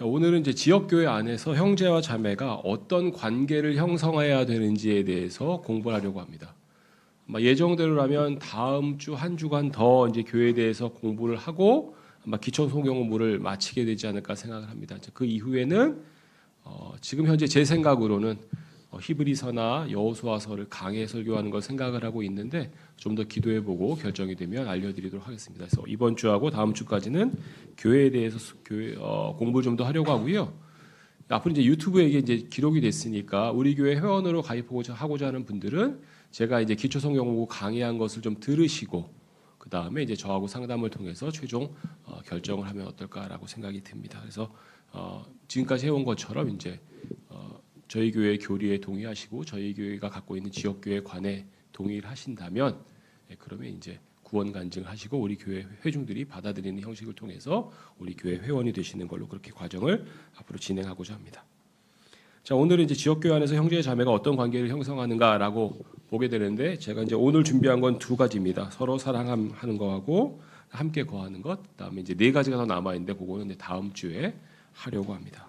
자, 오늘은 이제 지역교회 안에서 형제와 자매가 어떤 관계를 형성해야 되는지에 대해서 공부를 하려고 합니다. 아마 예정대로라면 다음 주 한 주간 더 이제 교회에 대해서 공부를 하고 아마 기초 소경물을 마치게 되지 않을까 생각을 합니다. 그 이후에는 지금 현재 제 생각으로는 히브리서나 여호수아서를 강해 설교하는 걸 생각을 하고 있는데 좀 더 기도해보고 결정이 되면 알려드리도록 하겠습니다. 그래서 이번 주하고 다음 주까지는 교회에 대해서 공부를 좀 더 하려고 하고요. 앞으로 이제 유튜브에 이제 기록이 됐으니까 우리 교회 회원으로 가입하고자 하는 분들은 제가 이제 기초 성경 공부 강의한 것을 좀 들으시고 그 다음에 이제 저하고 상담을 통해서 최종 결정을 하면 어떨까라고 생각이 듭니다. 그래서 지금까지 해온 것처럼 이제 저희 교회 교리에 동의하시고 저희 교회가 갖고 있는 지역 교회 관에 동의를 하신다면 그러면 이제 구원 간증을 하시고 우리 교회 회중들이 받아들이는 형식을 통해서 우리 교회 회원이 되시는 걸로 그렇게 과정을 앞으로 진행하고자 합니다. 자, 오늘은 이제 지역 교회 안에서 형제 자매가 어떤 관계를 형성하는가라고 보게 되는데 제가 이제 오늘 준비한 건 두 가지입니다. 서로 사랑하는 거하고 함께 거하는 것. 그다음에 이제 네 가지가 더 남아 있는데 그거는 이제 다음 주에 하려고 합니다.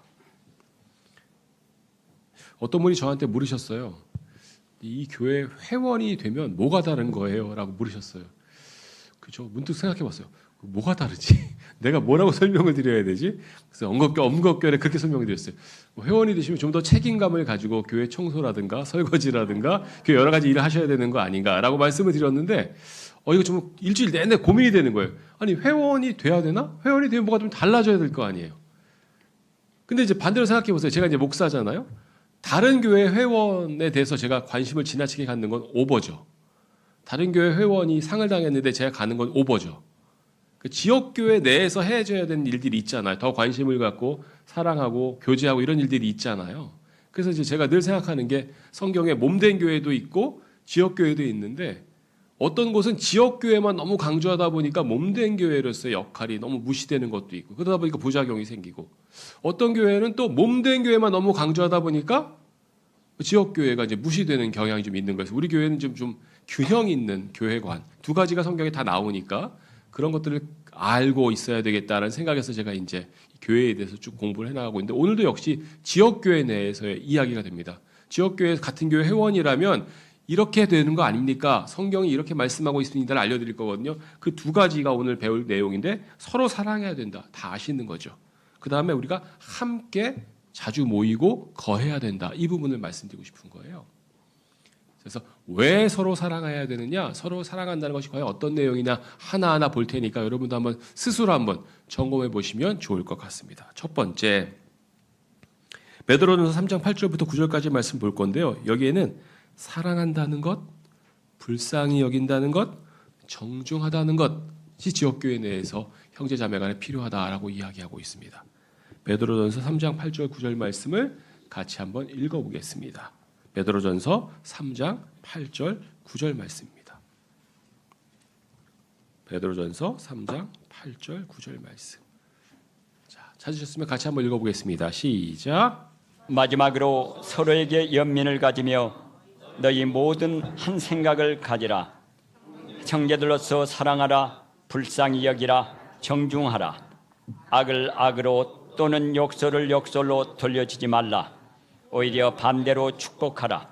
어떤 분이 저한테 물으셨어요. 이 교회 회원이 되면 뭐가 다른 거예요? 라고 물으셨어요. 그죠? 문득 생각해봤어요. 뭐가 다르지? 내가 뭐라고 설명을 드려야 되지? 그래서 엄격결에 그렇게 설명을 드렸어요. 회원이 되시면 좀 더 책임감을 가지고 교회 청소라든가 설거지라든가 교회 여러 가지 일을 하셔야 되는 거 아닌가라고 말씀을 드렸는데 이거 좀 일주일 내내 고민이 되는 거예요. 아니 회원이 돼야 되나? 회원이 되면 뭐가 좀 달라져야 될 거 아니에요. 근데 이제 반대로 생각해 보세요. 제가 이제 목사잖아요. 다른 교회 회원에 대해서 제가 관심을 지나치게 갖는 건 오버죠. 다른 교회 회원이 상을 당했는데 제가 가는 건 오버죠. 그 지역교회 내에서 해줘야 되는 일들이 있잖아요. 더 관심을 갖고 사랑하고 교제하고 이런 일들이 있잖아요. 그래서 이제 제가 늘 생각하는 게 성경에 몸된 교회도 있고 지역교회도 있는데 어떤 곳은 지역교회만 너무 강조하다 보니까 몸된 교회로서의 역할이 너무 무시되는 것도 있고 그러다 보니까 부작용이 생기고 어떤 교회는 또 몸된 교회만 너무 강조하다 보니까 지역교회가 이제 무시되는 경향이 좀 있는 거예요. 우리 교회는 좀 균형 있는 교회관 두 가지가 성경에 다 나오니까 그런 것들을 알고 있어야 되겠다라는 생각에서 제가 이제 교회에 대해서 쭉 공부를 해나가고 있는데 오늘도 역시 지역교회 내에서의 이야기가 됩니다. 지역교회 같은 교회 회원이라면 이렇게 되는 거 아닙니까? 성경이 이렇게 말씀하고 있습니다를 알려드릴 거거든요. 그 두 가지가 오늘 배울 내용인데 서로 사랑해야 된다. 다 아시는 거죠. 그 다음에 우리가 함께 자주 모이고 거해야 된다. 이 부분을 말씀드리고 싶은 거예요. 그래서 왜 서로 사랑해야 되느냐? 서로 사랑한다는 것이 과연 어떤 내용이냐? 하나하나 볼 테니까 여러분도 한번 스스로 한번 점검해 보시면 좋을 것 같습니다. 첫 번째, 베드로전서 3장 8절부터 9절까지 말씀 볼 건데요. 여기에는 사랑한다는 것, 불쌍히 여긴다는 것, 정중하다는 것이 지역교회 내에서 형제자매 간에 필요하다라고 이야기하고 있습니다. 베드로전서 3장 8절 9절 말씀을 같이 한번 읽어보겠습니다. 베드로전서 3장 8절 9절 말씀입니다. 베드로전서 3장 8절 9절 말씀. 자, 찾으셨으면 같이 한번 읽어보겠습니다. 시작. 마지막으로 서로에게 연민을 가지며 너희 모든 한 생각을 가지라. 형제들로서 사랑하라. 불쌍히 여기라. 정중하라. 악을 악으로 또는 욕설을 욕설로 돌려주지 말라. 오히려 반대로 축복하라.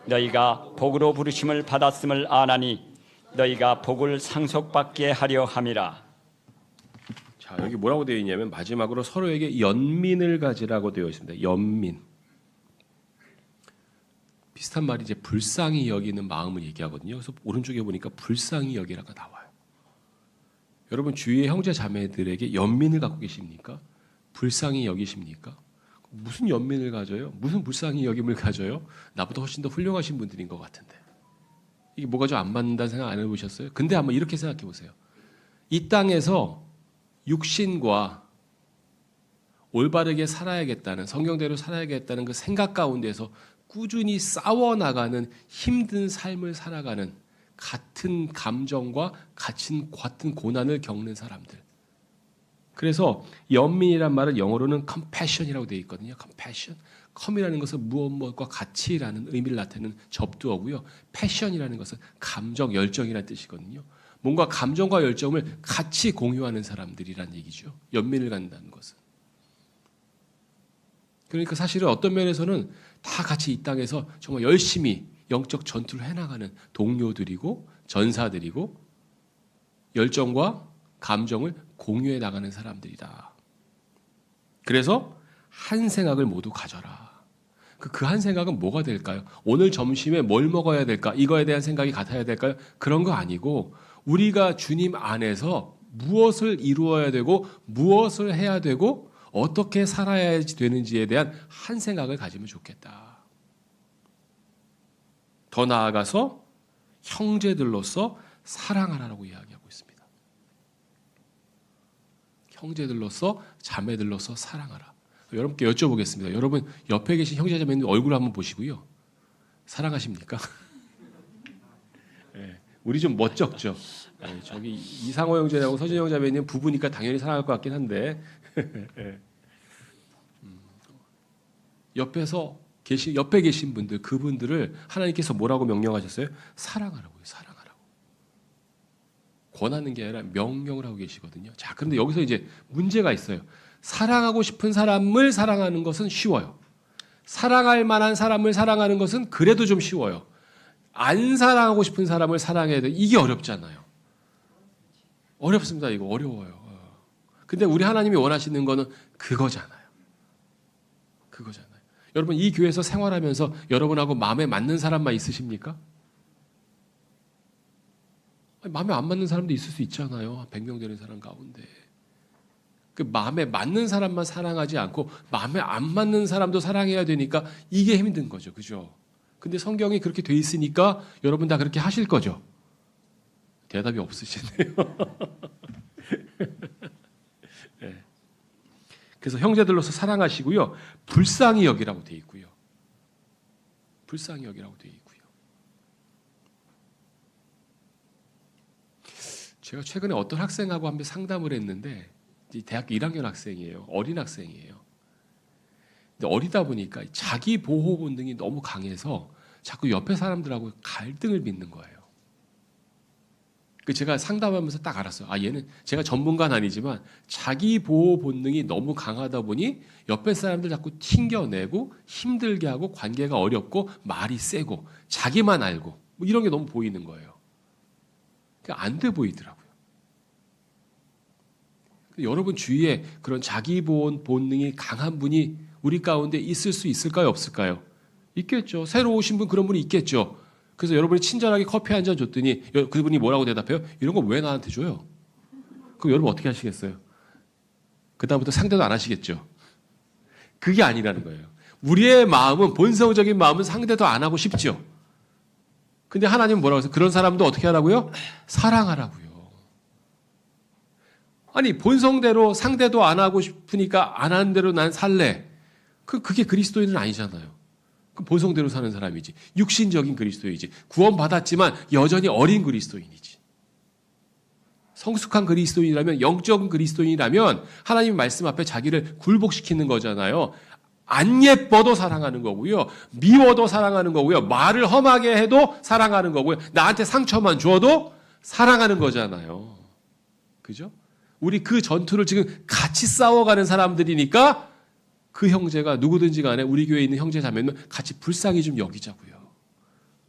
너희가 복으로 부르심을 받았음을 아나니 너희가 복을 상속받게 하려 함이라. 자, 여기 뭐라고 되어 있냐면 마지막으로 서로에게 연민을 가지라고 되어 있습니다. 연민. 비슷한 말이 이제 불쌍히 여기는 마음을 얘기하거든요. 그래서 오른쪽에 보니까 불쌍히 여기라가 나와요. 여러분 주위의 형제 자매들에게 연민을 갖고 계십니까? 불쌍히 여기십니까? 무슨 연민을 가져요? 무슨 불쌍히 여김을 가져요? 나보다 훨씬 더 훌륭하신 분들인 것 같은데 이게 뭐가 좀 안 맞는다는 생각 안 해보셨어요? 근데 한번 이렇게 생각해 보세요. 이 땅에서 육신과 올바르게 살아야겠다는 성경대로 살아야겠다는 그 생각 가운데서 꾸준히 싸워나가는 힘든 삶을 살아가는 같은 감정과 같은 고난을 겪는 사람들. 그래서 연민이란 말은 영어로는 compassion이라고 되어 있거든요. compassion. com이라는 것은 무엇과 같이라는 의미를 나타내는 접두어고요. passion이라는 것은 감정, 열정이라는 뜻이거든요. 뭔가 감정과 열정을 같이 공유하는 사람들이란 얘기죠. 연민을 갖는다는 것은. 그러니까 사실은 어떤 면에서는 다 같이 이 땅에서 정말 열심히 영적 전투를 해나가는 동료들이고 전사들이고 열정과 감정을 공유해 나가는 사람들이다. 그래서 한 생각을 모두 가져라. 그 한 생각은 뭐가 될까요? 오늘 점심에 뭘 먹어야 될까? 이거에 대한 생각이 같아야 될까요? 그런 거 아니고 우리가 주님 안에서 무엇을 이루어야 되고 무엇을 해야 되고 어떻게 살아야 되는지에 대한 한 생각을 가지면 좋겠다. 더 나아가서 형제들로서 사랑하라고 이야기하고 있습니다. 형제들로서 자매들로서 사랑하라. 여러분께 여쭤보겠습니다. 여러분 옆에 계신 형제자매님 얼굴 한번 보시고요. 사랑하십니까? 네, 우리 좀 멋쩍죠. 네, 저기 이상호 형제하고 서진 형제자매님 부부니까 당연히 사랑할 것 같긴 한데 네. 옆에 계신 분들 그분들을 하나님께서 뭐라고 명령하셨어요? 사랑하라고요. 사랑하라고. 권하는 게 아니라 명령을 하고 계시거든요. 자, 그런데 여기서 이제 문제가 있어요. 사랑하고 싶은 사람을 사랑하는 것은 쉬워요. 사랑할 만한 사람을 사랑하는 것은 그래도 좀 쉬워요. 안 사랑하고 싶은 사람을 사랑해야 돼. 이게 어렵잖아요. 어렵습니다. 이거 어려워요. 근데 우리 하나님이 원하시는 거는 그거잖아요. 그거잖아요. 여러분 이 교회에서 생활하면서 여러분하고 마음에 맞는 사람만 있으십니까? 마음에 안 맞는 사람도 있을 수 있잖아요. 100명 되는 사람 가운데. 그 마음에 맞는 사람만 사랑하지 않고 마음에 안 맞는 사람도 사랑해야 되니까 이게 힘든 거죠. 그죠? 근데 성경이 그렇게 돼 있으니까 여러분 다 그렇게 하실 거죠? 대답이 없으시네요. 네. 그래서 형제들로서 사랑하시고요. 불쌍히 여기라고 돼 있고요. 불쌍히 여기라고 돼 있고요. 제가 최근에 어떤 학생하고 한번 상담을 했는데 대학교 1학년 학생이에요. 어린 학생이에요. 근데 어리다 보니까 자기 보호 본능이 너무 강해서 자꾸 옆에 사람들하고 갈등을 빚는 거예요. 그 제가 상담하면서 딱 알았어요. 아, 얘는 제가 전문가는 아니지만 자기 보호 본능이 너무 강하다 보니 옆에 사람들 자꾸 튕겨내고 힘들게 하고 관계가 어렵고 말이 세고 자기만 알고 뭐 이런 게 너무 보이는 거예요. 안 돼 보이더라고요. 여러분 주위에 그런 자기 보호 본능이 강한 분이 우리 가운데 있을 수 있을까요? 없을까요? 있겠죠. 새로 오신 분 그런 분이 있겠죠. 그래서 여러분이 친절하게 커피 한 잔 줬더니 그분이 뭐라고 대답해요? 이런 거 왜 나한테 줘요? 그럼 여러분 어떻게 하시겠어요? 그다음부터 상대도 안 하시겠죠. 그게 아니라는 거예요. 우리의 마음은 본성적인 마음은 상대도 안 하고 싶죠. 근데 하나님은 뭐라고 해서 그런 사람도 어떻게 하라고요? 사랑하라고요. 아니 본성대로 상대도 안 하고 싶으니까 안 하는 대로 난 살래. 그게 그리스도인은 아니잖아요. 그 본성대로 사는 사람이지. 육신적인 그리스도이지. 구원받았지만 여전히 어린 그리스도인이지. 성숙한 그리스도인이라면 영적인 그리스도인이라면 하나님 말씀 앞에 자기를 굴복시키는 거잖아요. 안 예뻐도 사랑하는 거고요. 미워도 사랑하는 거고요. 말을 험하게 해도 사랑하는 거고요. 나한테 상처만 줘도 사랑하는 거잖아요. 그죠? 우리 그 전투를 지금 같이 싸워가는 사람들이니까 그 형제가 누구든지 간에 우리 교회에 있는 형제 자매는 같이 불쌍히 좀 여기자고요.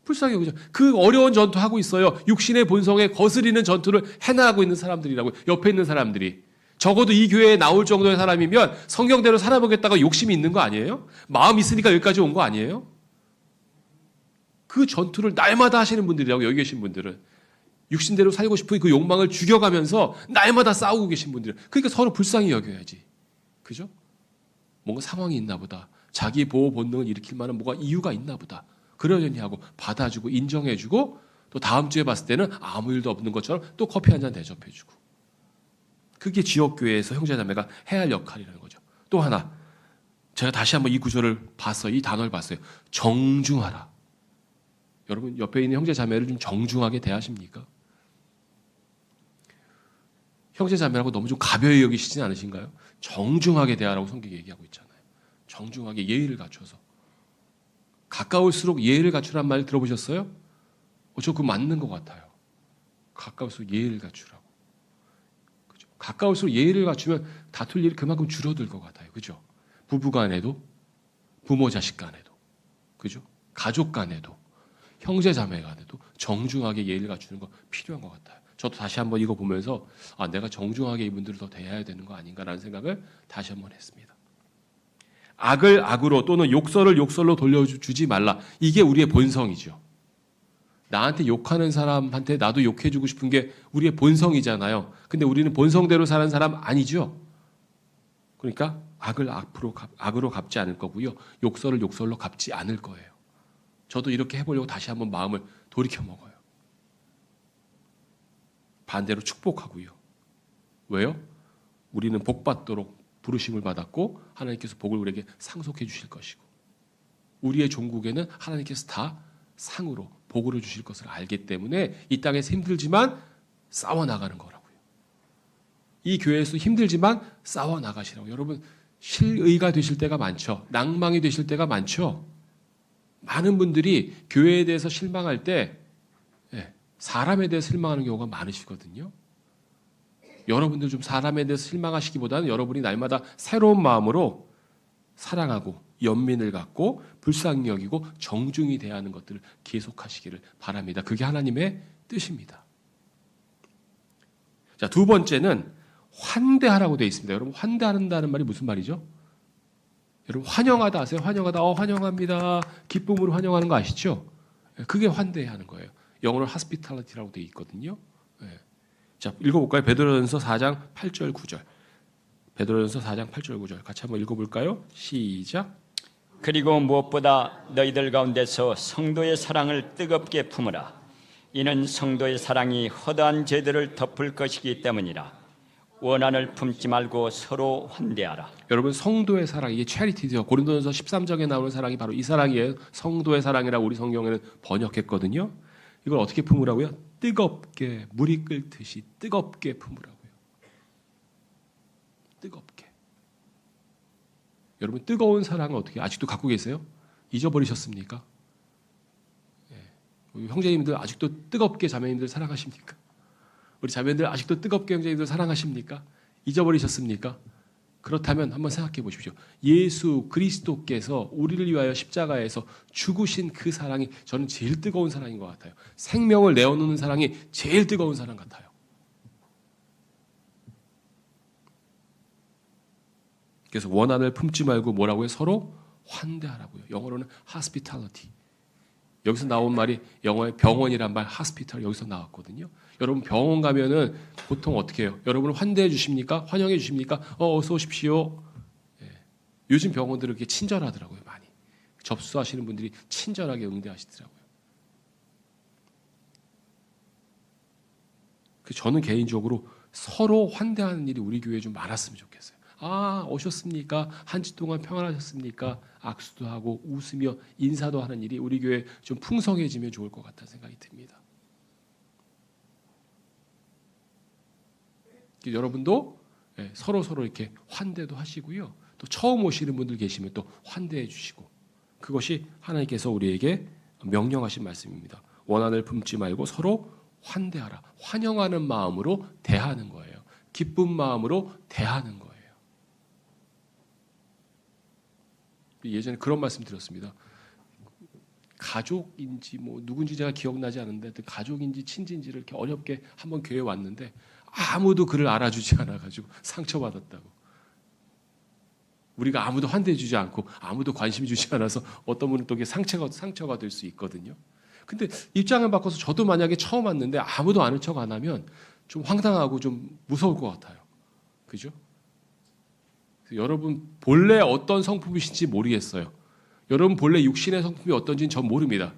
불쌍히 여기자. 그 어려운 전투 하고 있어요. 육신의 본성에 거스리는 전투를 해나가고 있는 사람들이라고요. 옆에 있는 사람들이. 적어도 이 교회에 나올 정도의 사람이면 성경대로 살아보겠다가 욕심이 있는 거 아니에요? 마음 있으니까 여기까지 온 거 아니에요? 그 전투를 날마다 하시는 분들이라고 여기 계신 분들은. 육신대로 살고 싶은 그 욕망을 죽여가면서 날마다 싸우고 계신 분들. 그러니까 서로 불쌍히 여겨야지. 그죠? 뭔가 상황이 있나 보다. 자기 보호 본능을 일으킬 만한 뭐가 이유가 있나 보다. 그러려니 하고 받아주고 인정해주고 또 다음 주에 봤을 때는 아무 일도 없는 것처럼 또 커피 한 잔 대접해주고. 그게 지역교회에서 형제자매가 해야 할 역할이라는 거죠. 또 하나. 제가 다시 한번 이 구절을 봤어요. 이 단어를 봤어요. 정중하라. 여러분 옆에 있는 형제자매를 좀 정중하게 대하십니까? 형제자매라고 너무 좀 가벼이 여기시진 않으신가요? 정중하게 대하라고 성경이 얘기하고 있잖아요. 정중하게 예의를 갖춰서. 가까울수록 예의를 갖추란 말 들어보셨어요? 저 그거 맞는 것 같아요. 가까울수록 예의를 갖추라고. 그죠? 가까울수록 예의를 갖추면 다툴 일이 그만큼 줄어들 것 같아요. 그죠? 부부간에도 부모 자식 간에도, 그죠? 가족 간에도, 형제 자매 간에도 정중하게 예의를 갖추는 거 필요한 것 같아요. 저도 다시 한번 이거 보면서 내가 정중하게 이분들을 더 대해야 되는 거 아닌가라는 생각을 다시 한번 했습니다. 악을 악으로 또는 욕설을 욕설로 돌려주지 말라. 이게 우리의 본성이죠. 나한테 욕하는 사람한테 나도 욕해주고 싶은 게 우리의 본성이잖아요. 근데 우리는 본성대로 사는 사람 아니죠. 그러니까 악을 악으로 갚지 않을 거고요. 욕설을 욕설로 갚지 않을 거예요. 저도 이렇게 해보려고 다시 한번 마음을 돌이켜 먹어요. 반대로 축복하고요. 왜요? 우리는 복받도록 부르심을 받았고 하나님께서 복을 우리에게 상속해 주실 것이고 우리의 종국에는 하나님께서 다 상으로 복을 주실 것을 알기 때문에 이 땅에서 힘들지만 싸워나가는 거라고요. 이 교회에서 힘들지만 싸워나가시라고. 여러분 실의가 되실 때가 많죠. 낭망이 되실 때가 많죠. 많은 분들이 교회에 대해서 실망할 때 사람에 대해서 실망하는 경우가 많으시거든요. 여러분들 좀 사람에 대해서 실망하시기보다는 여러분이 날마다 새로운 마음으로 사랑하고 연민을 갖고 불쌍히 여기고 정중히 대하는 것들을 계속하시기를 바랍니다. 그게 하나님의 뜻입니다. 자, 두 번째는 환대하라고 되어 있습니다. 여러분 환대한다는 말이 무슨 말이죠? 여러분 환영하다 아세요? 환영하다. 환영합니다. 기쁨으로 환영하는 거 아시죠? 그게 환대하는 거예요. 영어로 hospitality라고 되어 있거든요. 자, 읽어볼까요? 베드로전서 4장 8절 9절. 베드로전서 4장 8절 9절 같이 한번 읽어볼까요? 시작. 그리고 무엇보다 너희들 가운데서 성도의 사랑을 뜨겁게 품으라. 이는 성도의 사랑이 허다한 죄들을 덮을 것이기 때문이라. 원한을 품지 말고 서로 환대하라. 여러분 성도의 사랑 이게 charity죠. 고린도전서 13장에 나오는 사랑이 바로 이 사랑이에요. 성도의 사랑이라고 우리 성경에는 번역했거든요. 이걸 어떻게 품으라고요? 뜨겁게 물이 끓듯이 뜨겁게 품으라고요. 뜨겁게. 여러분 뜨거운 사랑을 어떻게 아직도 갖고 계세요? 잊어버리셨습니까? 우리 형제님들 아직도 뜨겁게 자매님들 사랑하십니까? 우리 자매님들 아직도 뜨겁게 형제님들 사랑하십니까? 잊어버리셨습니까? 그렇다면 한번 생각해 보십시오. 예수 그리스도께서 우리를 위하여 십자가에서 죽으신 그 사랑이 저는 제일 뜨거운 사랑인 것 같아요. 생명을 내어놓는 사랑이 제일 뜨거운 사랑 같아요. 그래서 원한을 품지 말고 뭐라고요? 서로 환대하라고요. 영어로는 hospitality. 여기서 나온 말이 영어의 병원이란 말 hospital 여기서 나왔거든요. 여러분 병원 가면은 보통 어떻게 해요? 여러분을 환대해 주십니까? 환영해 주십니까? 어서 오십시오. 요즘 병원들은 이렇게 친절하더라고요. 많이. 접수하시는 분들이 친절하게 응대하시더라고요. 저는 개인적으로 서로 환대하는 일이 우리 교회에 좀 많았으면 좋겠어요. 오셨습니까? 한 주 동안 평안하셨습니까? 악수도 하고 웃으며 인사도 하는 일이 우리 교회에 좀 풍성해지면 좋을 것 같다는 생각이 듭니다. 여러분도 서로 이렇게 환대도 하시고요. 또 처음 오시는 분들 계시면 또 환대해 주시고 그것이 하나님께서 우리에게 명령하신 말씀입니다. 원한을 품지 말고 서로 환대하라. 환영하는 마음으로 대하는 거예요. 기쁜 마음으로 대하는 거예요. 예전에 그런 말씀 드렸습니다. 가족인지 누군지 제가 기억나지 않는데 가족인지 친지인지를 이렇게 어렵게 한번 교회에 왔는데 아무도 그를 알아주지 않아가지고 상처받았다고. 우리가 아무도 환대해주지 않고 아무도 관심 주지 않아서 어떤 분은 또 이게 상처가 될 수 있거든요. 근데 입장을 바꿔서 저도 만약에 처음 왔는데 아무도 아는 척 안 하면 좀 황당하고 좀 무서울 것 같아요. 그죠? 여러분 본래 어떤 성품이신지 모르겠어요. 여러분 본래 육신의 성품이 어떤지는 전 모릅니다.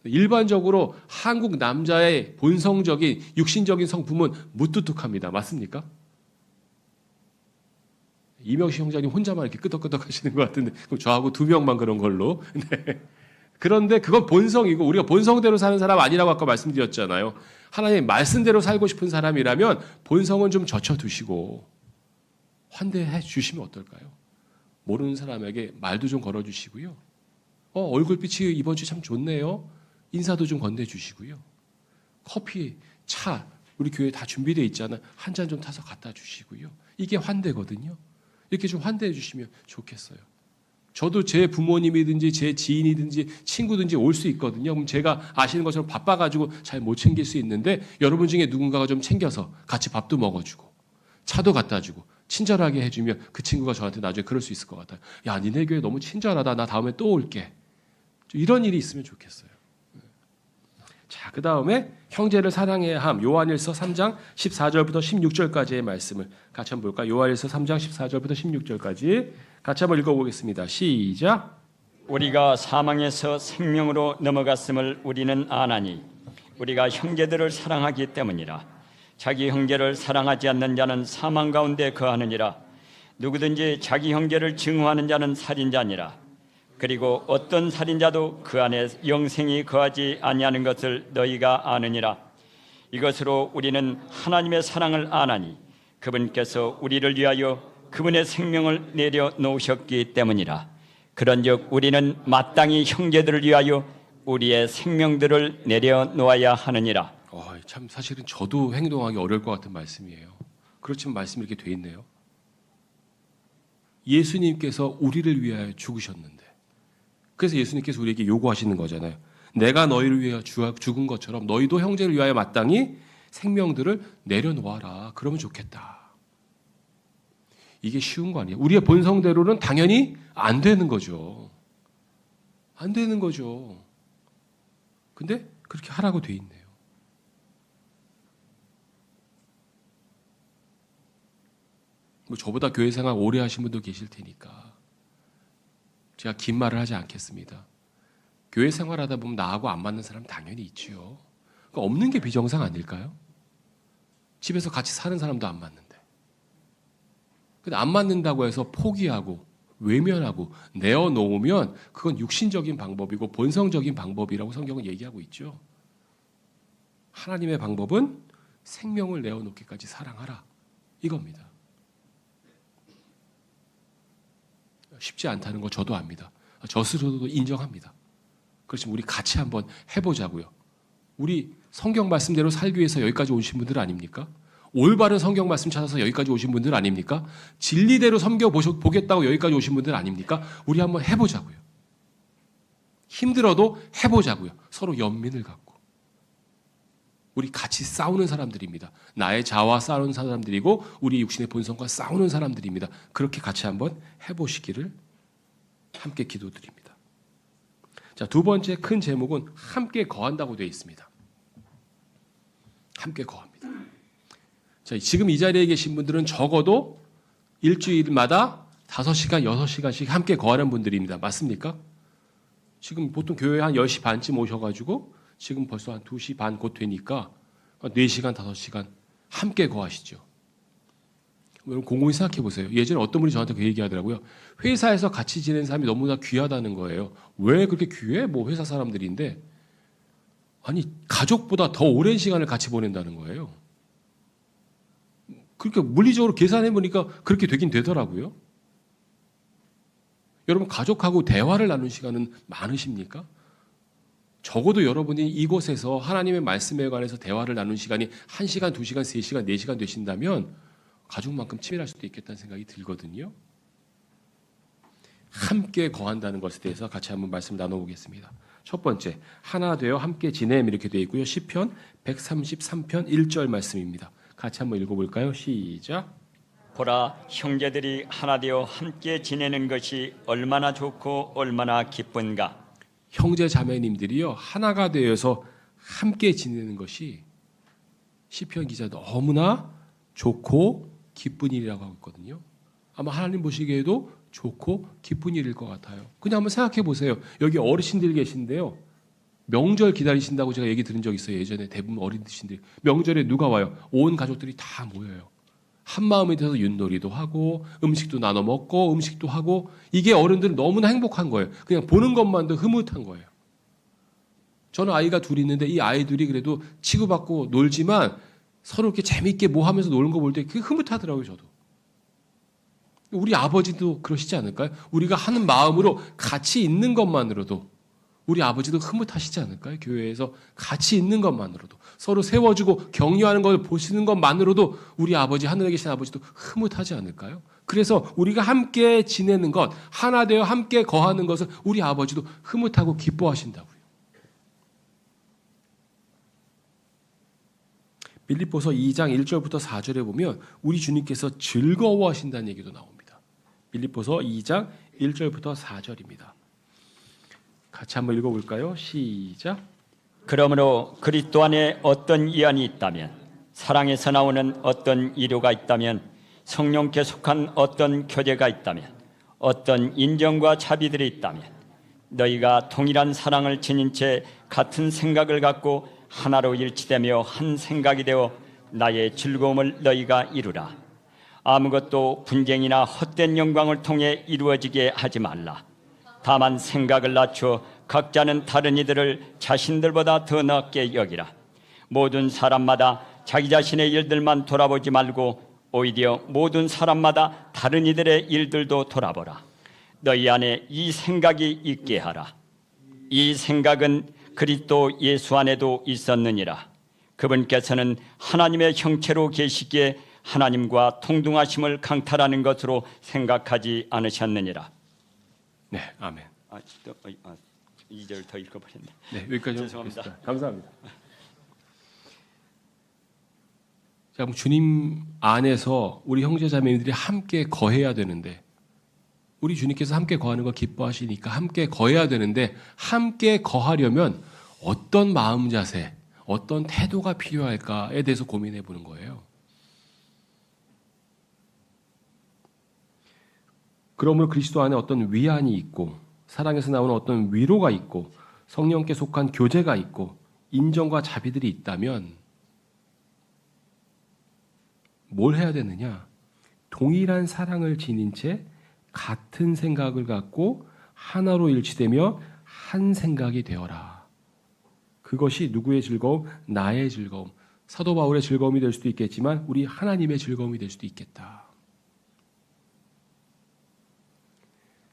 일반적으로 한국 남자의 본성적인 육신적인 성품은 무뚝뚝합니다. 맞습니까? 이명식 형제님 혼자만 이렇게 끄덕끄덕 하시는 것 같은데 그럼 저하고 두 명만 그런 걸로. 네. 그런데 그건 본성이고 우리가 본성대로 사는 사람 아니라고 아까 말씀드렸잖아요. 하나님 말씀대로 살고 싶은 사람이라면 본성은 좀 젖혀두시고 환대해 주시면 어떨까요? 모르는 사람에게 말도 좀 걸어주시고요. 얼굴빛이 이번 주 참 좋네요. 인사도 좀 건네주시고요. 커피, 차 우리 교회에 다 준비되어 있잖아요. 한 잔 좀 타서 갖다 주시고요. 이게 환대거든요. 이렇게 좀 환대해 주시면 좋겠어요. 저도 제 부모님이든지 제 지인이든지 친구든지 올 수 있거든요. 그럼 제가 아시는 것처럼 바빠가지고 잘 못 챙길 수 있는데 여러분 중에 누군가가 좀 챙겨서 같이 밥도 먹어주고 차도 갖다 주고 친절하게 해주면 그 친구가 저한테 나중에 그럴 수 있을 것 같아요. 야, 니네 교회 너무 친절하다. 나 다음에 또 올게. 이런 일이 있으면 좋겠어요. 자, 그 다음에 형제를 사랑해야 함. 요한일서 3장 14절부터 16절까지의 말씀을 같이 한번 볼까요? 요한일서 3장 14절부터 16절까지 같이 한번 읽어보겠습니다. 시작. 우리가 사망에서 생명으로 넘어갔음을 우리는 아나니 우리가 형제들을 사랑하기 때문이라. 자기 형제를 사랑하지 않는 자는 사망 가운데 거하느니라. 누구든지 자기 형제를 증오하는 자는 살인자니라. 그리고 어떤 살인자도 그 안에 영생이 거하지 아니하는 것을 너희가 아느니라. 이것으로 우리는 하나님의 사랑을 아나니 그분께서 우리를 위하여 그분의 생명을 내려 놓으셨기 때문이라. 그런즉 우리는 마땅히 형제들을 위하여 우리의 생명들을 내려 놓아야 하느니라. 참 사실은 저도 행동하기 어려울 것 같은 말씀이에요. 그렇지만 말씀이 이렇게 돼 있네요. 예수님께서 우리를 위하여 죽으셨는데 그래서 예수님께서 우리에게 요구하시는 거잖아요. 내가 너희를 위하여 죽은 것처럼 너희도 형제를 위하여 마땅히 생명들을 내려놓아라. 그러면 좋겠다. 이게 쉬운 거 아니에요. 우리의 본성대로는 당연히 안 되는 거죠. 안 되는 거죠. 근데 그렇게 하라고 돼 있네요. 뭐 저보다 교회 생활 오래 하신 분도 계실 테니까 제가 긴 말을 하지 않겠습니다. 교회 생활하다 보면 나하고 안 맞는 사람 당연히 있지요. 그러니까 없는 게 비정상 아닐까요? 집에서 같이 사는 사람도 안 맞는데. 근데 안 맞는다고 해서 포기하고 외면하고 내어놓으면 그건 육신적인 방법이고 본성적인 방법이라고 성경은 얘기하고 있죠. 하나님의 방법은 생명을 내어놓기까지 사랑하라. 이겁니다. 쉽지 않다는 거 저도 압니다. 저 스스로도 인정합니다. 그렇지만 우리 같이 한번 해보자고요. 우리 성경 말씀대로 살기 위해서 여기까지 오신 분들 아닙니까? 올바른 성경 말씀 찾아서 여기까지 오신 분들 아닙니까? 진리대로 섬겨보겠다고 여기까지 오신 분들 아닙니까? 우리 한번 해보자고요. 힘들어도 해보자고요. 서로 연민을 갖고. 우리 같이 싸우는 사람들입니다. 나의 자아와 싸우는 사람들이고 우리 육신의 본성과 싸우는 사람들입니다. 그렇게 같이 한번 해보시기를 함께 기도드립니다. 자, 두 번째 큰 제목은 함께 거한다고 되어 있습니다. 함께 거합니다. 자, 지금 이 자리에 계신 분들은 적어도 일주일마다 5시간, 6시간씩 함께 거하는 분들입니다. 맞습니까? 지금 보통 교회에 한 10시 반쯤 오셔가지고 지금 벌써 한 2시 반 곧 되니까 4시간, 5시간 함께 거하시죠. 여러분 곰곰이 생각해 보세요. 예전에 어떤 분이 저한테 그 얘기하더라고요. 회사에서 같이 지내는 사람이 너무나 귀하다는 거예요. 왜 그렇게 귀해? 뭐 회사 사람들인데. 아니 가족보다 더 오랜 시간을 같이 보낸다는 거예요. 그러니까 물리적으로 계산해 보니까 그렇게 되긴 되더라고요. 여러분 가족하고 대화를 나눈 시간은 많으십니까? 적어도 여러분이 이곳에서 하나님의 말씀에 관해서 대화를 나눈 시간이 1시간, 2시간, 3시간, 4시간 되신다면 가족만큼 치밀할 수도 있겠다는 생각이 들거든요. 함께 거한다는 것에 대해서 같이 한번 말씀 나눠보겠습니다. 첫 번째, 하나 되어 함께 지냄 이렇게 되어 있고요. 시편 133편 1절 말씀입니다. 같이 한번 읽어볼까요? 시작. 보라, 형제들이 하나 되어 함께 지내는 것이 얼마나 좋고 얼마나 기쁜가. 형제 자매님들이요 하나가 되어서 함께 지내는 것이 시편 기자 너무나 좋고 기쁜 일이라고 하고 있거든요. 아마 하나님 보시기에도 좋고 기쁜 일일 것 같아요. 그냥 한번 생각해 보세요. 여기 어르신들 계신데요. 명절 기다리신다고 제가 얘기 들은 적 있어요. 예전에 대부분 어린이들이 명절에 누가 와요? 온 가족들이 다 모여요. 한 마음이 돼서 윷놀이도 하고 음식도 나눠 먹고 음식도 하고 이게 어른들은 너무나 행복한 거예요. 그냥 보는 것만도 흐뭇한 거예요. 저는 아이가 둘 있는데 이 아이들이 그래도 치고받고 놀지만 서로 이렇게 재밌게 뭐 하면서 노는 거 볼 때 그게 흐뭇하더라고요. 저도. 우리 아버지도 그러시지 않을까요? 우리가 하는 마음으로 같이 있는 것만으로도 우리 아버지도 흐뭇하시지 않을까요? 교회에서 같이 있는 것만으로도 서로 세워주고 격려하는 걸 보시는 것만으로도 우리 아버지 하늘에 계신 아버지도 흐뭇하지 않을까요? 그래서 우리가 함께 지내는 것, 하나 되어 함께 거하는 것을 우리 아버지도 흐뭇하고 기뻐하신다고요. 빌립보서 2장 1절부터 4절에 보면 우리 주님께서 즐거워하신다는 얘기도 나옵니다. 빌립보서 2장 1절부터 4절입니다. 같이 한번 읽어볼까요? 시작. 그러므로 그리스도 안에 어떤 이안이 있다면, 사랑에서 나오는 어떤 이료가 있다면, 성령께 속한 어떤 교제가 있다면, 어떤 인정과 자비들이 있다면, 너희가 동일한 사랑을 지닌 채 같은 생각을 갖고 하나로 일치되며 한 생각이 되어 나의 즐거움을 너희가 이루라. 아무것도 분쟁이나 헛된 영광을 통해 이루어지게 하지 말라. 다만 생각을 낮추어 각자는 다른 이들을 자신들보다 더 낫게 여기라. 모든 사람마다 자기 자신의 일들만 돌아보지 말고 오히려 모든 사람마다 다른 이들의 일들도 돌아보라. 너희 안에 이 생각이 있게 하라. 이 생각은 그리스도 예수 안에도 있었느니라. 그분께서는 하나님의 형체로 계시기에 하나님과 동등하심을 강탈하는 것으로 생각하지 않으셨느니라. 네, 아멘. 2절 더 읽어버렸네. 네, 여기까지 죄송합니다. 하겠습니다. 감사합니다. 자, 그럼 주님 안에서 우리 형제자매들이 함께 거해야 되는데, 우리 주님께서 함께 거하는 거 기뻐하시니까 함께 거해야 되는데, 함께 거하려면 어떤 마음 자세, 어떤 태도가 필요할까에 대해서 고민해 보는 거예요. 그러므로 그리스도 안에 어떤 위안이 있고, 사랑에서 나오는 어떤 위로가 있고, 성령께 속한 교제가 있고, 인정과 자비들이 있다면 뭘 해야 되느냐? 동일한 사랑을 지닌 채 같은 생각을 갖고 하나로 일치되며 한 생각이 되어라. 그것이 누구의 즐거움? 나의 즐거움. 사도 바울의 즐거움이 될 수도 있겠지만 우리 하나님의 즐거움이 될 수도 있겠다.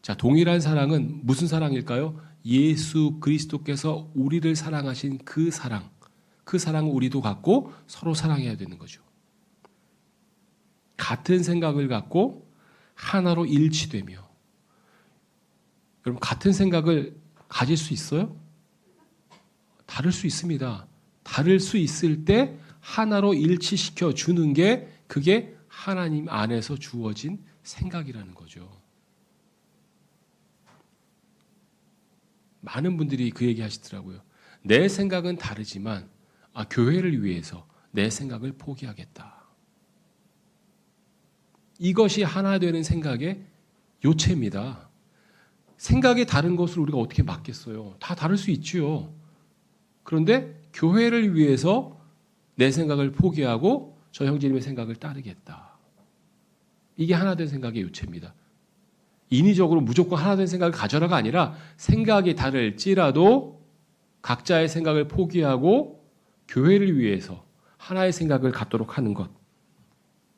자, 동일한 사랑은 무슨 사랑일까요? 예수 그리스도께서 우리를 사랑하신 그 사랑. 그 사랑을 우리도 갖고 서로 사랑해야 되는 거죠. 같은 생각을 갖고 하나로 일치되며. 여러분, 같은 생각을 가질 수 있어요? 다를 수 있습니다. 다를 수 있을 때 하나로 일치시켜 주는 게 그게 하나님 안에서 주어진 생각이라는 거죠. 많은 분들이 그 얘기 하시더라고요. 내 생각은 다르지만 교회를 위해서 내 생각을 포기하겠다. 이것이 하나 되는 생각의 요체입니다. 생각이 다른 것을 우리가 어떻게 막겠어요? 다 다를 수 있지요. 그런데 교회를 위해서 내 생각을 포기하고 저 형제님의 생각을 따르겠다. 이게 하나 된 생각의 요체입니다. 인위적으로 무조건 하나 된 생각을 가져라가 아니라 생각이 다를지라도 각자의 생각을 포기하고 교회를 위해서 하나의 생각을 갖도록 하는 것.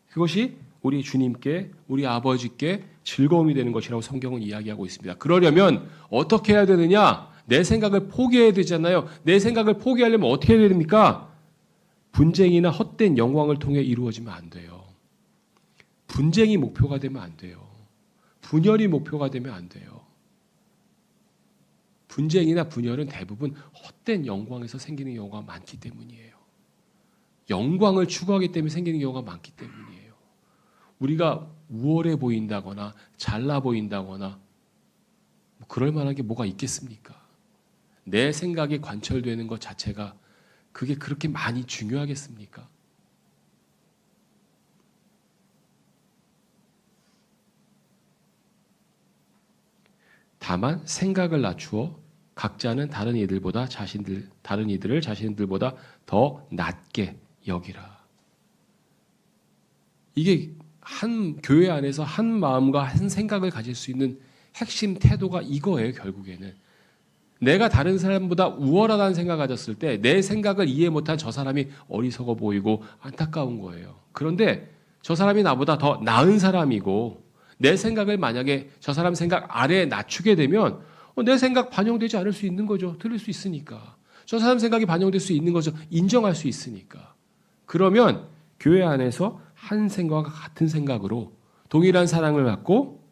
그것이 우리 주님께, 우리 아버지께 즐거움이 되는 것이라고 성경은 이야기하고 있습니다. 그러려면 어떻게 해야 되느냐? 내 생각을 포기해야 되잖아요. 내 생각을 포기하려면 어떻게 해야 됩니까? 분쟁이나 헛된 영광을 통해 이루어지면 안 돼요. 분쟁이 목표가 되면 안 돼요. 분열이 목표가 되면 안 돼요. 분쟁이나 분열은 대부분 헛된 영광에서 생기는 경우가 많기 때문이에요. 영광을 추구하기 때문에 생기는 경우가 많기 때문이에요. 우리가 우월해 보인다거나 잘나 보인다거나 그럴 만한 게 뭐가 있겠습니까? 내 생각이 관철되는 것 자체가 그게 그렇게 많이 중요하겠습니까? 다만 생각을 낮추어 각자는 다른 이들을 자신들보다 더 낮게 여기라. 이게 한 교회 안에서 한 마음과 한 생각을 가질 수 있는 핵심 태도가 이거예요. 결국에는 내가 다른 사람보다 우월하다는 생각을 가졌을 때 내 생각을 이해 못한 저 사람이 어리석어 보이고 안타까운 거예요. 그런데 저 사람이 나보다 더 나은 사람이고 내 생각을 만약에 저 사람 생각 아래에 낮추게 되면 내 생각 반영되지 않을 수 있는 거죠. 틀릴 수 있으니까. 저 사람 생각이 반영될 수 있는 거죠. 인정할 수 있으니까. 그러면 교회 안에서 한 생각과 같은 생각으로 동일한 사랑을 갖고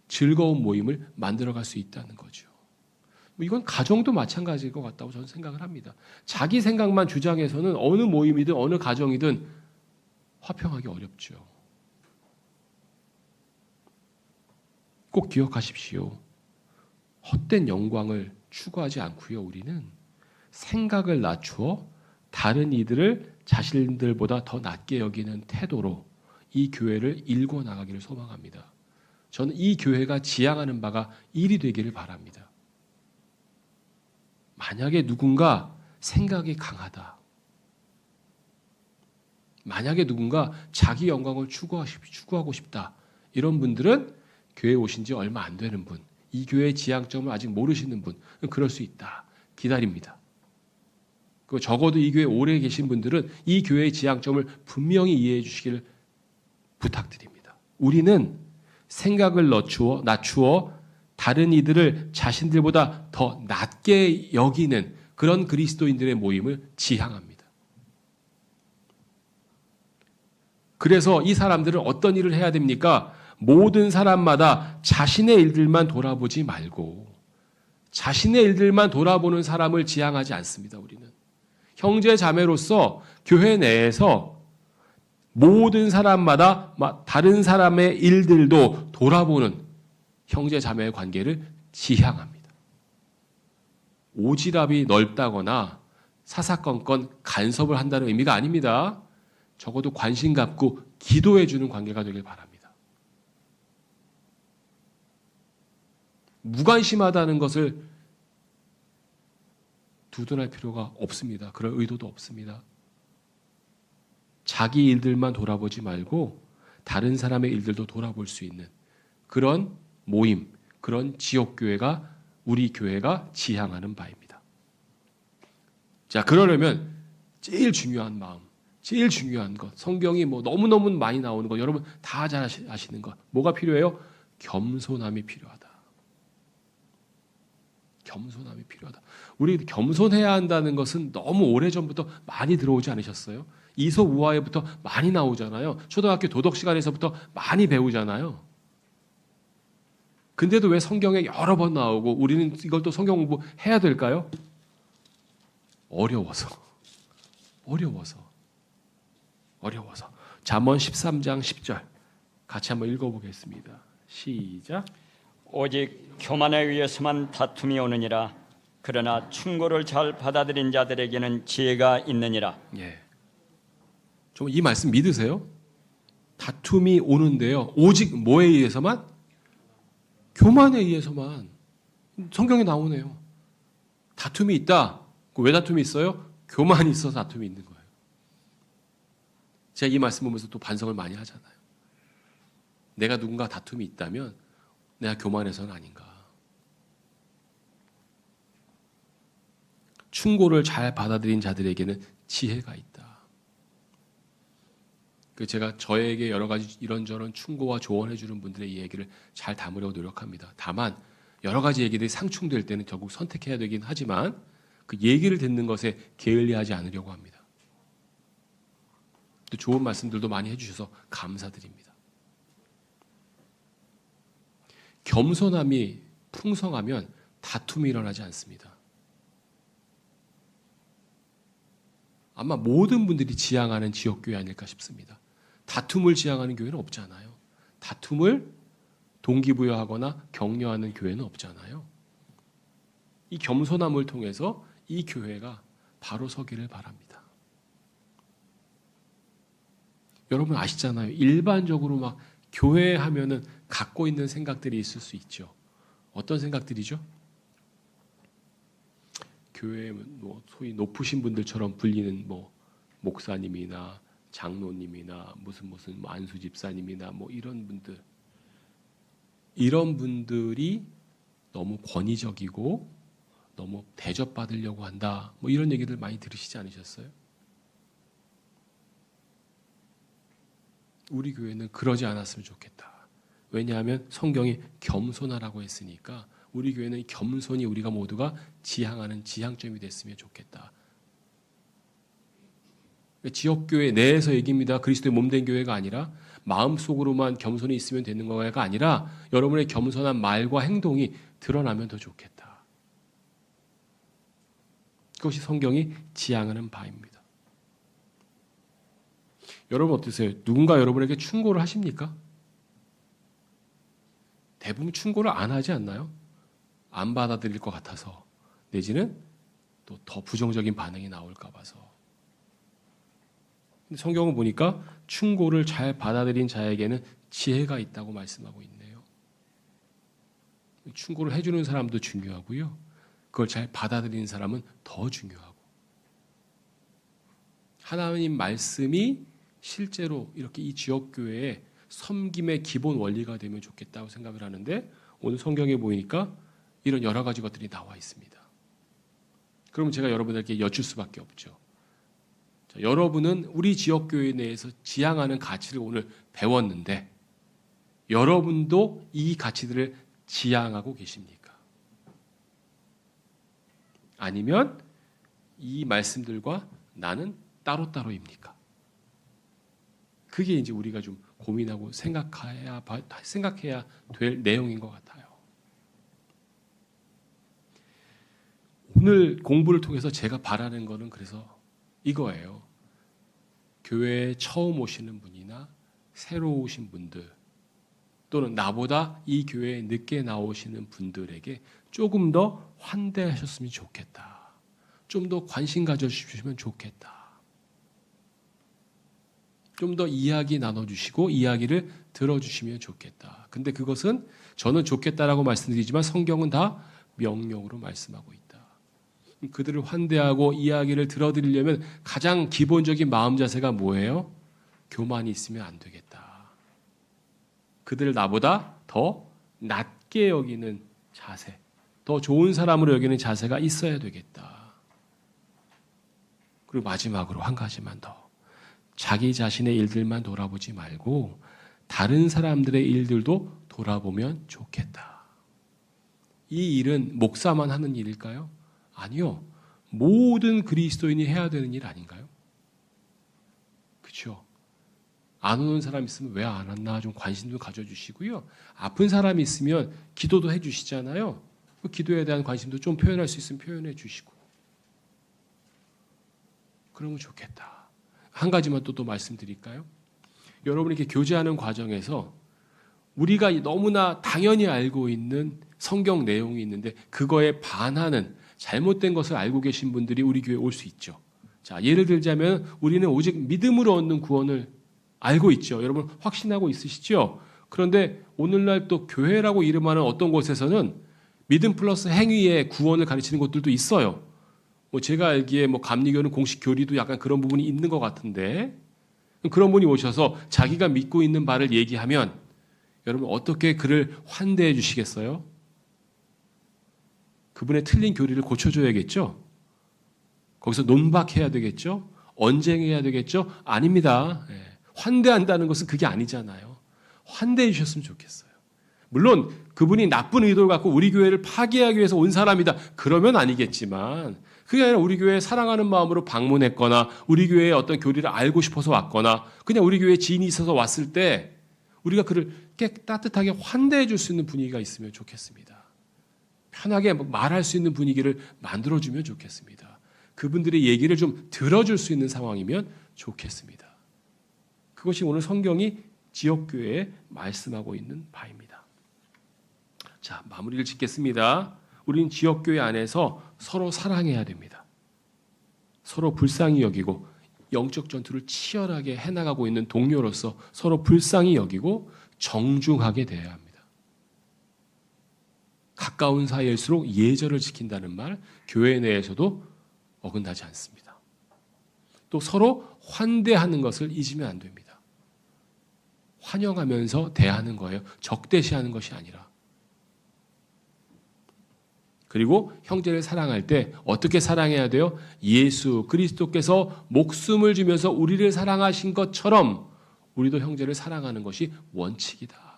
즐거운 모임을 만들어갈 수 있다는 거죠. 이건 가정도 마찬가지일 것 같다고 저는 생각을 합니다. 자기 생각만 주장해서는 어느 모임이든 어느 가정이든 화평하기 어렵죠. 꼭 기억하십시오. 헛된 영광을 추구하지 않고요. 우리는 생각을 낮추어 다른 이들을 자신들보다 더 낮게 여기는 태도로 이 교회를 일궈 나가기를 소망합니다. 저는 이 교회가 지향하는 바가 일이 되기를 바랍니다. 만약에 누군가 생각이 강하다. 만약에 누군가 자기 영광을 추구하고 싶다. 이런 분들은 교회에 오신 지 얼마 안 되는 분, 이 교회의 지향점을 아직 모르시는 분, 그럴 수 있다. 기다립니다. 그리고 적어도 이 교회에 오래 계신 분들은 이 교회의 지향점을 분명히 이해해 주시기를 부탁드립니다. 우리는 생각을 낮추어 다른 이들을 자신들보다 더 낮게 여기는 그런 그리스도인들의 모임을 지향합니다. 그래서 이 사람들은 어떤 일을 해야 됩니까? 모든 사람마다 자신의 일들만 돌아보지 말고 자신의 일들만 돌아보는 사람을 지향하지 않습니다. 우리는 형제 자매로서 교회 내에서 모든 사람마다 다른 사람의 일들도 돌아보는 형제 자매의 관계를 지향합니다. 오지랖이 넓다거나 사사건건 간섭을 한다는 의미가 아닙니다. 적어도 관심 갖고 기도해 주는 관계가 되길 바랍니다. 무관심하다는 것을 두둔할 필요가 없습니다. 그럴 의도도 없습니다. 자기 일들만 돌아보지 말고 다른 사람의 일들도 돌아볼 수 있는 그런 모임, 그런 지역교회가 우리 교회가 지향하는 바입니다. 자, 그러려면 제일 중요한 마음, 제일 중요한 것, 성경이 너무너무 많이 나오는 것, 여러분 다 잘 아시는 것, 뭐가 필요해요? 겸손함이 필요하다. 겸손함이 필요하다. 우리 겸손해야 한다는 것은 너무 오래전부터 많이 들어오지 않으셨어요? 이솝 우화에부터 많이 나오잖아요. 초등학교 도덕 시간에서부터 많이 배우잖아요. 근데도 왜 성경에 여러 번 나오고 우리는 이걸 또 성경 공부해야 될까요? 어려워서. 잠언 13장 10절 같이 한번 읽어보겠습니다. 시작. 오직 교만에 의해서만 다툼이 오느니라. 그러나 충고를 잘 받아들인 자들에게는 지혜가 있느니라. 예. 좀 이 말씀 믿으세요? 다툼이 오는데요. 오직 뭐에 의해서만? 교만에 의해서만. 성경에 나오네요. 다툼이 있다. 왜 다툼이 있어요? 교만이 있어서 다툼이 있는 거예요. 제가 이 말씀 보면서 또 반성을 많이 하잖아요. 내가 누군가 다툼이 있다면 내가 교만해서는 아닌가. 충고를 잘 받아들인 자들에게는 지혜가 있다. 제가 저에게 여러 가지 이런저런 충고와 조언해 주는 분들의 얘기를 잘 담으려고 노력합니다. 다만 여러 가지 얘기들이 상충될 때는 결국 선택해야 되긴 하지만 그 얘기를 듣는 것에 게을리하지 않으려고 합니다. 또 좋은 말씀들도 많이 해주셔서 감사드립니다. 겸손함이 풍성하면 다툼이 일어나지 않습니다. 아마 모든 분들이 지향하는 지역교회 아닐까 싶습니다. 다툼을 지향하는 교회는 없잖아요. 다툼을 동기부여하거나 격려하는 교회는 없잖아요. 이 겸손함을 통해서 이 교회가 바로 서기를 바랍니다. 여러분 아시잖아요. 일반적으로 막 교회 하면은 갖고 있는 생각들이 있을 수 있죠. 어떤 생각들이죠? 교회 소위 높으신 분들처럼 불리는 목사님이나 장로님이나 무슨 안수 집사님이나 이런 분들이 너무 권위적이고 너무 대접받으려고 한다. 이런 얘기들 많이 들으시지 않으셨어요? 우리 교회는 그러지 않았으면 좋겠다. 왜냐하면 성경이 겸손하라고 했으니까 우리 교회는 겸손이 우리가 모두가 지향하는 지향점이 됐으면 좋겠다. 지역교회 내에서 얘기입니다. 그리스도의 몸된 교회가 아니라 마음속으로만 겸손히 있으면 되는 거가 아니라 여러분의 겸손한 말과 행동이 드러나면 더 좋겠다. 그것이 성경이 지향하는 바입니다. 여러분 어떠세요? 누군가 여러분에게 충고를 하십니까? 대부분 충고를 안 하지 않나요? 안 받아들일 것 같아서, 내지는 또 더 부정적인 반응이 나올까 봐서. 근데 성경은 보니까 충고를 잘 받아들인 자에게는 지혜가 있다고 말씀하고 있네요. 충고를 해주는 사람도 중요하고요. 그걸 잘 받아들이는 사람은 더 중요하고. 하나님 말씀이 실제로 이렇게 이 지역교회에 섬김의 기본 원리가 되면 좋겠다고 생각을 하는데, 오늘 성경에 보니까 이런 여러 가지 것들이 나와 있습니다. 그러면 제가 여러분들께 여쭐 수밖에 없죠. 자, 여러분은 우리 지역교회 내에서 지향하는 가치를 오늘 배웠는데, 여러분도 이 가치들을 지향하고 계십니까? 아니면 이 말씀들과 나는 따로따로입니까? 그게 이제 우리가 좀 고민하고 생각해야 될 내용인 것 같아요. 오늘 공부를 통해서 제가 바라는 거는 그래서 이거예요. 교회에 처음 오시는 분이나 새로 오신 분들, 또는 나보다 이 교회에 늦게 나오시는 분들에게 조금 더 환대하셨으면 좋겠다. 좀 더 관심 가져주시면 좋겠다. 좀 더 이야기 나눠주시고 이야기를 들어주시면 좋겠다. 근데 그것은 저는 좋겠다라고 말씀드리지만 성경은 다 명령으로 말씀하고 있다. 그들을 환대하고 이야기를 들어드리려면 가장 기본적인 마음 자세가 뭐예요? 교만이 있으면 안 되겠다. 그들을 나보다 더 낮게 여기는 자세, 더 좋은 사람으로 여기는 자세가 있어야 되겠다. 그리고 마지막으로 한 가지만 더. 자기 자신의 일들만 돌아보지 말고 다른 사람들의 일들도 돌아보면 좋겠다. 이 일은 목사만 하는 일일까요? 아니요. 모든 그리스도인이 해야 되는 일 아닌가요? 그렇죠? 안 오는 사람 있으면 왜 안 왔나 좀 관심도 가져주시고요. 아픈 사람이 있으면 기도도 해주시잖아요. 그 기도에 대한 관심도 좀 표현할 수 있으면 표현해 주시고. 그러면 좋겠다. 한 가지만 또 말씀드릴까요? 여러분이 이렇게 교제하는 과정에서 우리가 너무나 당연히 알고 있는 성경 내용이 있는데 그거에 반하는 잘못된 것을 알고 계신 분들이 우리 교회에 올 수 있죠. 자, 예를 들자면 우리는 오직 믿음으로 얻는 구원을 알고 있죠. 여러분 확신하고 있으시죠? 그런데 오늘날 또 교회라고 이름하는 어떤 곳에서는 믿음 플러스 행위의 구원을 가르치는 곳들도 있어요. 뭐 제가 알기에 뭐 감리교는 공식 교리도 약간 그런 부분이 있는 것 같은데, 그런 분이 오셔서 자기가 믿고 있는 바를 얘기하면 여러분 어떻게 그를 환대해 주시겠어요? 그분의 틀린 교리를 고쳐줘야겠죠? 거기서 논박해야 되겠죠? 언쟁해야 되겠죠? 아닙니다. 환대한다는 것은 그게 아니잖아요. 환대해 주셨으면 좋겠어요. 물론 그분이 나쁜 의도를 갖고 우리 교회를 파괴하기 위해서 온 사람이다. 그러면 아니겠지만 그게 아니라 우리 교회에 사랑하는 마음으로 방문했거나 우리 교회의 어떤 교리를 알고 싶어서 왔거나 그냥 우리 교회에 지인이 있어서 왔을 때 우리가 그를 따뜻하게 환대해 줄 수 있는 분위기가 있으면 좋겠습니다. 편하게 말할 수 있는 분위기를 만들어주면 좋겠습니다. 그분들의 얘기를 좀 들어줄 수 있는 상황이면 좋겠습니다. 그것이 오늘 성경이 지역교회에 말씀하고 있는 바입니다. 자, 마무리를 짓겠습니다. 우리는 지역교회 안에서 서로 사랑해야 됩니다. 서로 불쌍히 여기고 영적 전투를 치열하게 해나가고 있는 동료로서 서로 불쌍히 여기고 정중하게 대해야 합니다. 가까운 사이일수록 예절을 지킨다는 말, 교회 내에서도 어긋나지 않습니다. 또 서로 환대하는 것을 잊으면 안 됩니다. 환영하면서 대하는 거예요. 적대시하는 것이 아니라. 그리고 형제를 사랑할 때 어떻게 사랑해야 돼요? 예수 그리스도께서 목숨을 주면서 우리를 사랑하신 것처럼 우리도 형제를 사랑하는 것이 원칙이다.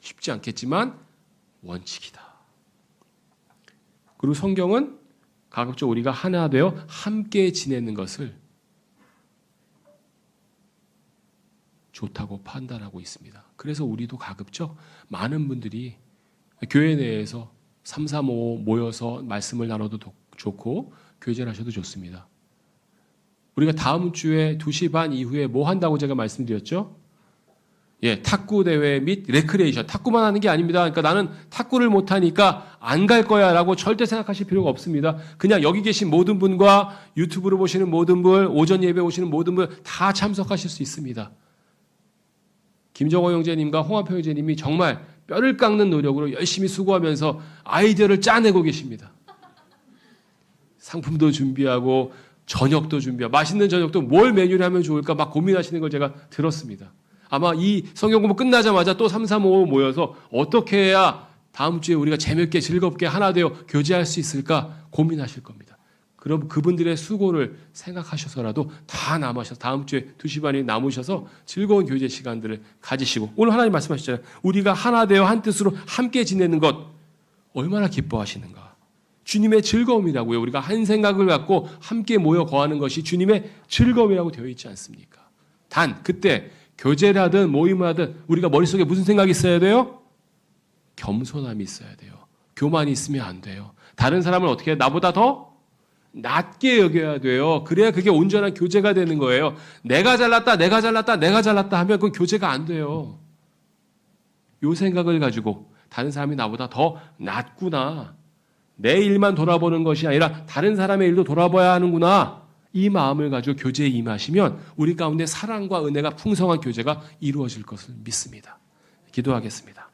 쉽지 않겠지만 원칙이다. 그리고 성경은 가급적 우리가 하나 되어 함께 지내는 것을 좋다고 판단하고 있습니다. 그래서 우리도 가급적 많은 분들이 교회 내에서 3, 3, 5 모여서 말씀을 나눠도 좋고 교제를 하셔도 좋습니다. 우리가 다음 주에 2시 반 이후에 뭐 한다고 제가 말씀드렸죠? 예, 탁구 대회 및 레크레이션. 탁구만 하는 게 아닙니다. 그러니까 나는 탁구를 못 하니까 안 갈 거야라고 절대 생각하실 필요가 없습니다. 그냥 여기 계신 모든 분과 유튜브로 보시는 모든 분, 오전 예배 오시는 모든 분 다 참석하실 수 있습니다. 김정호 형제님과 홍한표 형제님이 정말 뼈를 깎는 노력으로 열심히 수고하면서 아이디어를 짜내고 계십니다. 상품도 준비하고 저녁도 준비하고 맛있는 저녁도 뭘 메뉴를 하면 좋을까 막 고민하시는 걸 제가 들었습니다. 아마 이 성경 공부 끝나자마자 또 3, 3, 5 모여서 어떻게 해야 다음 주에 우리가 재밌게 즐겁게 하나 되어 교제할 수 있을까 고민하실 겁니다. 그럼 그분들의 수고를 생각하셔서라도 다 남으셔서 다음 주에 2시 반이 남으셔서 즐거운 교제 시간들을 가지시고 오늘 하나님 말씀하셨잖아요. 우리가 하나 되어 한 뜻으로 함께 지내는 것 얼마나 기뻐하시는가. 주님의 즐거움이라고요. 우리가 한 생각을 갖고 함께 모여 거하는 것이 주님의 즐거움이라고 되어 있지 않습니까? 단 그때 교제를 하든 모임을 하든 우리가 머릿속에 무슨 생각이 있어야 돼요? 겸손함이 있어야 돼요. 교만이 있으면 안 돼요. 다른 사람을 어떻게 해요? 나보다 더 낮게 여겨야 돼요. 그래야 그게 온전한 교제가 되는 거예요. 내가 잘났다, 내가 잘났다, 내가 잘났다 하면 그건 교제가 안 돼요. 요 생각을 가지고 다른 사람이 나보다 더 낫구나. 내 일만 돌아보는 것이 아니라 다른 사람의 일도 돌아봐야 하는구나. 이 마음을 가지고 교제에 임하시면 우리 가운데 사랑과 은혜가 풍성한 교제가 이루어질 것을 믿습니다. 기도하겠습니다.